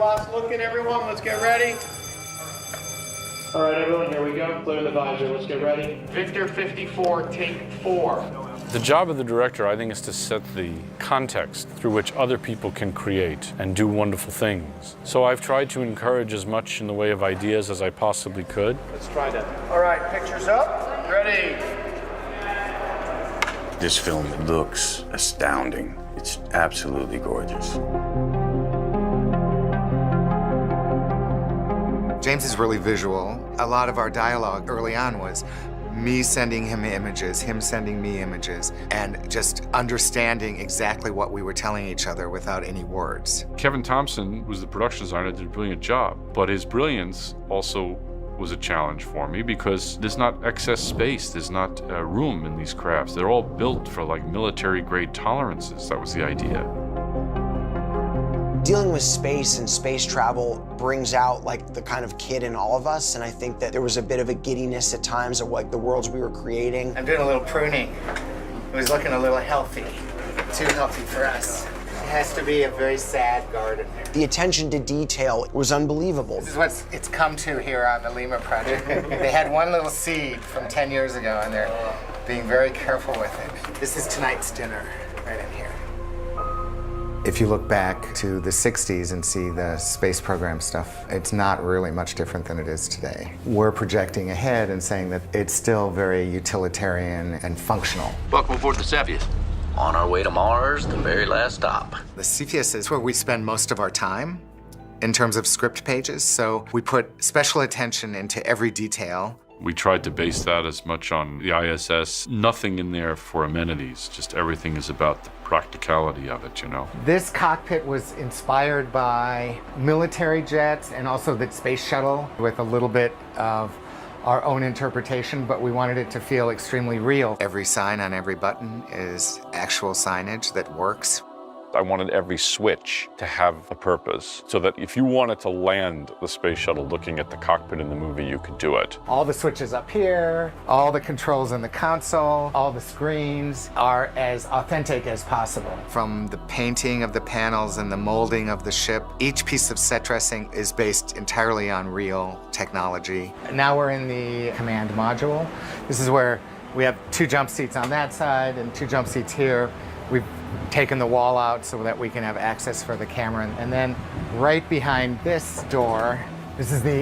last look at everyone. Let's get ready. All right, everyone, here we go. Clear the visor. Let's get ready. Victor 54, take 4. The job of the director, I think, is to set the context through which other people can create and do wonderful things. So I've tried to encourage as much in the way of ideas as I possibly could. Let's try that. All right, pictures up. Ready. This film looks astounding. It's absolutely gorgeous. James is really visual. A lot of our dialogue early on was me sending him images, him sending me images, and just understanding exactly what we were telling each other without any words. Kevin Thompson, who's the production designer, did a brilliant job, but his brilliance also was a challenge for me because there's not excess space, there's not room in these crafts. They're all built for like military-grade tolerances. That was the idea. Dealing with space and space travel brings out like the kind of kid in all of us, and I think that there was a bit of a giddiness at times of like the worlds we were creating. I'm doing a little pruning. It was looking a little healthy, too healthy for us. It has to be a very sad garden. The attention to detail was unbelievable. This is what it's come to here on the Lima project. They had one little seed from 10 years ago, and they're being very careful with it. This is tonight's dinner, right in here. If you look back to the 60s and see the space program stuff, it's not really much different than it is today. We're projecting ahead and saying that it's still very utilitarian and functional. Welcome aboard the Cepheus. On our way to Mars, the very last stop. The Cepheus is where we spend most of our time in terms of script pages, so we put special attention into every detail. We tried to base that as much on the ISS. Nothing in there for amenities, just everything is about the practicality of it, you know? This cockpit was inspired by military jets and also the space shuttle with a little bit of our own interpretation, but we wanted it to feel extremely real. Every sign on every button is actual signage that works. I wanted every switch to have a purpose so that if you wanted to land the space shuttle looking at the cockpit in the movie, you could do it. All the switches up here, all the controls in the console, all the screens are as authentic as possible. From the painting of the panels and the molding of the ship, each piece of set dressing is based entirely on real technology. Now we're in the command module. This is where we have 2 jump seats on that side and 2 jump seats here. We've taken the wall out so that we can have access for the camera. And then right behind this door, this is the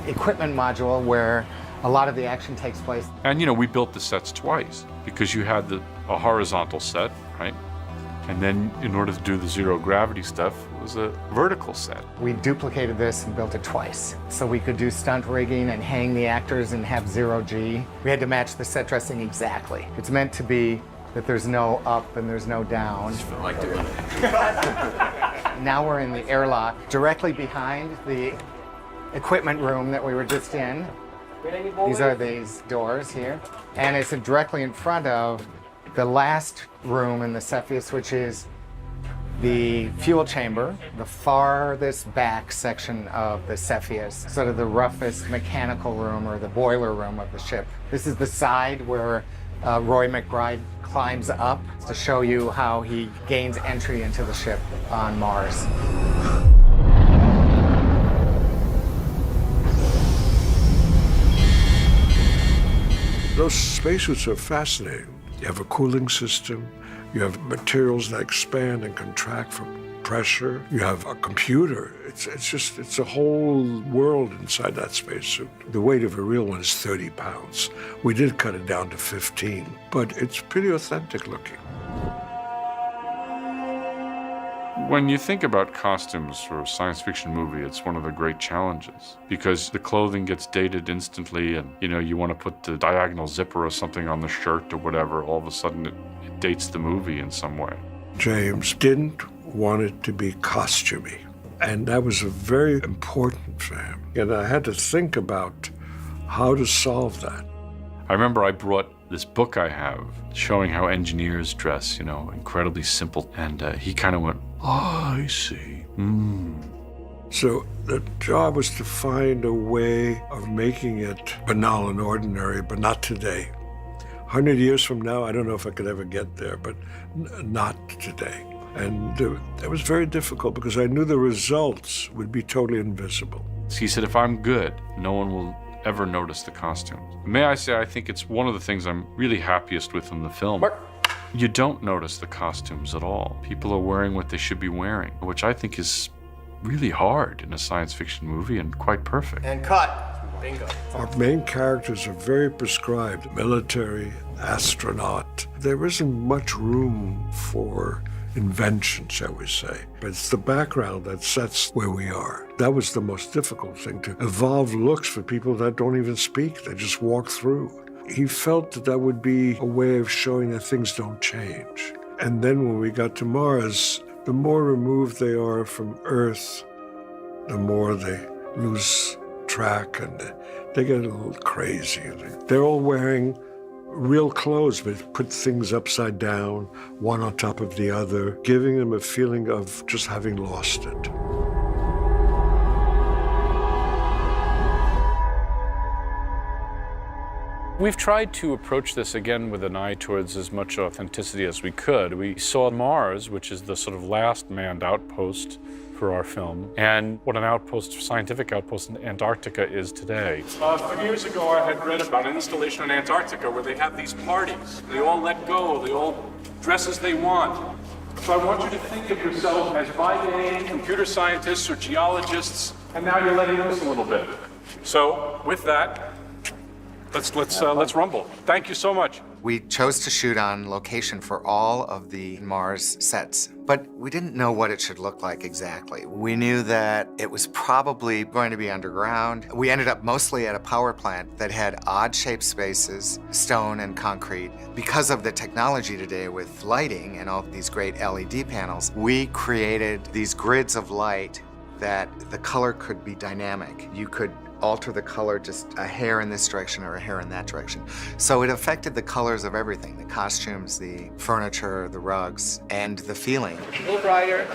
equipment module where a lot of the action takes place. And you know, we built the sets twice because you had a horizontal set, right? And then in order to do the zero gravity stuff, it was a vertical set. We duplicated this and built it twice. So we could do stunt rigging and hang the actors and have 0G. We had to match the set dressing exactly. It's meant to be that there's no up and there's no down. Like doing it. Now we're in the airlock, directly behind the equipment room that we were just in. These are these doors here. And it's directly in front of the last room in the Cepheus, which is the fuel chamber, the farthest back section of the Cepheus, sort of the roughest mechanical room or the boiler room of the ship. This is the side where Roy McBride climbs up to show you how he gains entry into the ship on Mars. Those spacesuits are fascinating. You have a cooling system, you have materials that expand and contract from pressure, you have a computer. It's a whole world inside that spacesuit. The weight of a real one is 30 pounds. We did cut it down to 15, but it's pretty authentic looking. When you think about costumes for a science fiction movie, it's one of the great challenges because the clothing gets dated instantly and, you know, you want to put the diagonal zipper or something on the shirt or whatever, all of a sudden it dates the movie in some way. James didn't want it to be costumey, and that was very important for him. And I had to think about how to solve that. I remember I brought this book I have showing how engineers dress, you know, incredibly simple. And he kind of went, oh, I see. So the job was to find a way of making it banal and ordinary, but not today. 100 years from now, I don't know if I could ever get there, but not today. And it was very difficult because I knew the results would be totally invisible. He said, if I'm good, no one will ever notice the costumes. May I say, I think it's one of the things I'm really happiest with in the film. You don't notice the costumes at all. People are wearing what they should be wearing, which I think is really hard in a science fiction movie and quite perfect. And cut. Bingo. Our main characters are very prescribed, military, astronaut. There isn't much room for invention, shall we say. But it's the background that sets where we are. That was the most difficult thing, to evolve looks for people that don't even speak, they just walk through. He felt that that would be a way of showing that things don't change. And then when we got to Mars, the more removed they are from Earth, the more they lose track and they get a little crazy. They're all wearing real clothes, but put things upside down, one on top of the other, giving them a feeling of just having lost it. We've tried to approach this again with an eye towards as much authenticity as we could. We saw Mars, which is the sort of last manned outpost for our film, and what an outpost, scientific outpost in Antarctica is today. A few years ago, I had read about an installation in Antarctica where they have these parties. They all let go, they all dress as they want. So I want you to think of yourself as by name computer scientists or geologists, and now you're letting loose a little bit. So with that, let's rumble. Thank you so much. We chose to shoot on location for all of the Mars sets, but we didn't know what it should look like exactly. We knew that it was probably going to be underground. We ended up mostly at a power plant that had odd-shaped spaces, stone and concrete. Because of the technology today with lighting and all these great LED panels, we created these grids of light that the color could be dynamic. You could alter the color just a hair in this direction or a hair in that direction. So it affected the colors of everything, the costumes, the furniture, the rugs, and the feeling. A little brighter.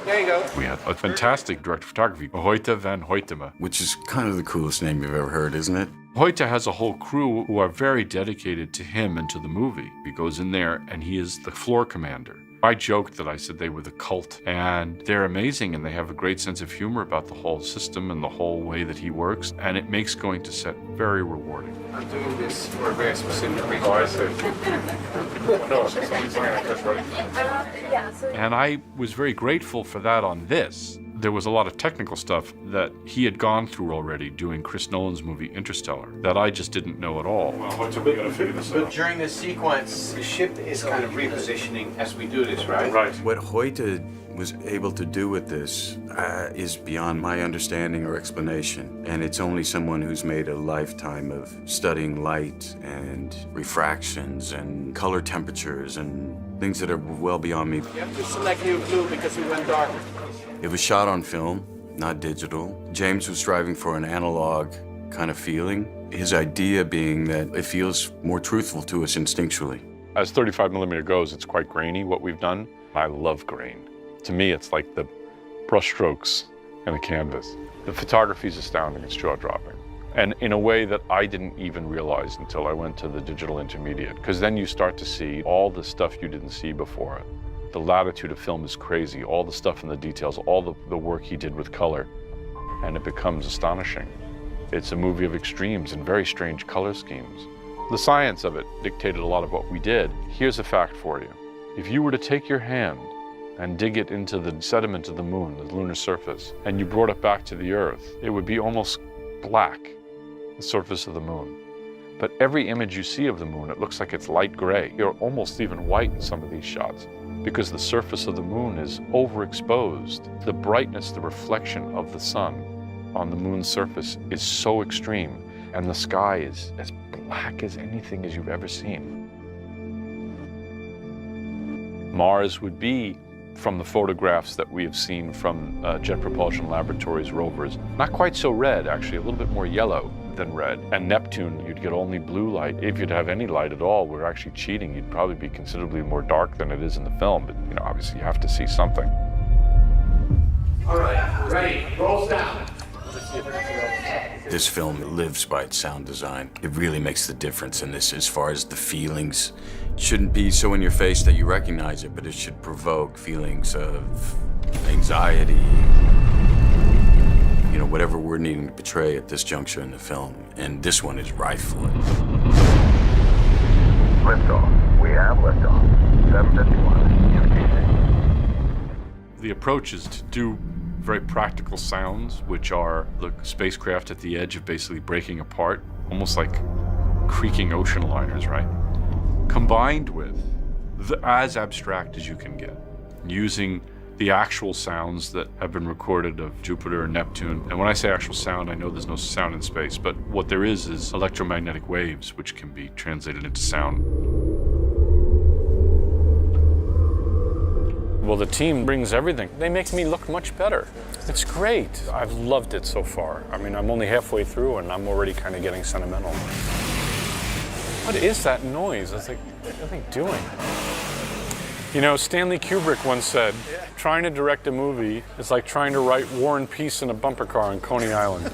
There you go. We had a fantastic director of photography, Hoyte van Hoytema. Which is kind of the coolest name you've ever heard, isn't it? Hoyte has a whole crew who are very dedicated to him and to the movie. He goes in there and he is the floor commander. I joked that I said they were the cult, and they're amazing, and they have a great sense of humor about the whole system and the whole way that he works, and it makes going to set very rewarding. I'm doing this for a very specific reason. Oh, I see. And I was very grateful for that on this. There was a lot of technical stuff that he had gone through already doing Chris Nolan's movie Interstellar that I just didn't know at all. But during this sequence, the ship is kind of repositioning as we do this, right? Right. What Hoyte was able to do with this is beyond my understanding or explanation. And it's only someone who's made a lifetime of studying light and refractions and color temperatures and things that are well beyond me. You have to select new blue because we went dark. It was shot on film, not digital. James was striving for an analog kind of feeling. His idea being that it feels more truthful to us instinctually. As 35mm goes, it's quite grainy, what we've done. I love grain. To me, it's like the brushstrokes in a canvas. The photography is astounding, it's jaw-dropping. And in a way that I didn't even realize until I went to the digital intermediate, because then you start to see all the stuff you didn't see before it. The latitude of film is crazy, all the stuff in the details, all the work he did with color, and it becomes astonishing. It's a movie of extremes and very strange color schemes. The science of it dictated a lot of what we did. Here's a fact for you. If you were to take your hand and dig it into the sediment of the moon, the lunar surface, and you brought it back to the Earth, it would be almost black, the surface of the moon. But every image you see of the moon, it looks like it's light gray, or almost even white in some of these shots, because the surface of the moon is overexposed. The brightness, the reflection of the sun on the moon's surface is so extreme, and the sky is as black as anything as you've ever seen. Mars would be, from the photographs that we have seen from Jet Propulsion Laboratories rovers, not quite so red, actually, a little bit more yellow than red. And Neptune, you'd get only blue light. If you'd have any light at all, we're actually cheating. You'd probably be considerably more dark than it is in the film, but obviously you have to see something. All right, ready, rolls down. This film lives by its sound design. It really makes the difference in this as far as the feelings. It shouldn't be so in your face that you recognize it, but it should provoke feelings of anxiety, you know, whatever we're needing to portray at this juncture in the film. And this one is rife for it. Liftoff. We have liftoff. 7:51 UTC. The approach is to do very practical sounds, which are the spacecraft at the edge of basically breaking apart, almost like creaking ocean liners, right? Combined with as abstract as you can get, using the actual sounds that have been recorded of Jupiter and Neptune. And when I say actual sound, I know there's no sound in space, but what there is electromagnetic waves, which can be translated into sound. Well, the team brings everything. They make me look much better. It's great. I've loved it so far. I mean, I'm only halfway through and I'm already kind of getting sentimental. What is that noise? I was like, what are they doing? You know, Stanley Kubrick once said, trying to direct a movie is like trying to write War and Peace in a bumper car on Coney Island.